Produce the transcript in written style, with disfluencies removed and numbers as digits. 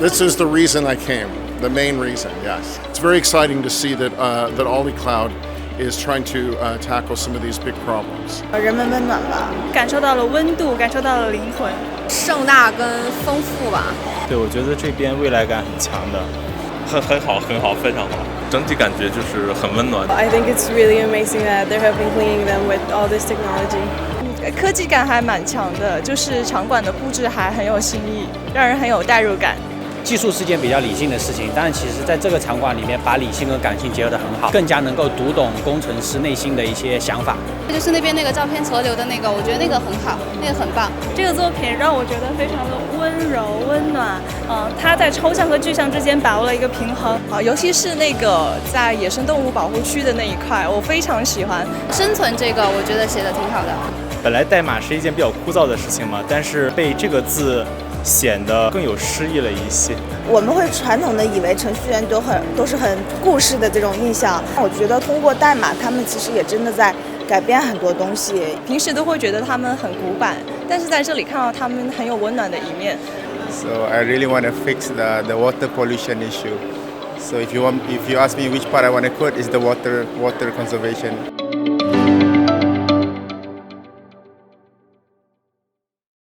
This is the reason I came, the main reason, yes. It's very exciting to see that Alibaba Cloud is trying to tackle some of these big problems. 人们温暖吧，感受到了温度，感受到了灵魂，盛大跟丰富吧。对，我觉得这边未来感很强的，很好，非常好，整体感觉就是很温暖。I think it's really amazing that they're helping cleaning them with all this technology. 科技感还蛮强的，就是场馆的布置还很有新意，让人很有代入感。技术是件比较理性的事情，但是其实在这个场馆里面，把理性和感性结合得很好，更加能够读懂工程师内心的一些想法。就是那边那个照片存留的那个，我觉得那个很好，那个很棒。这个作品让我觉得非常的温柔温暖，它在抽象和具象之间把握了一个平衡，尤其是那个在野生动物保护区的那一块，我非常喜欢。生存这个，我觉得写的挺好的。本来代码是一件比较枯燥的事情嘛，但是被这个字显得更有诗意了一些。我们会传统的以为程序员都是很故事的这种印象，我觉得通过代码，他们其实也真的在改变很多东西。平时都会觉得他们很古板，但是在这里看到他们很有温暖的一面。So I really want to fix the water pollution issue. So if you ask me which part I want to quote, is the water conservation.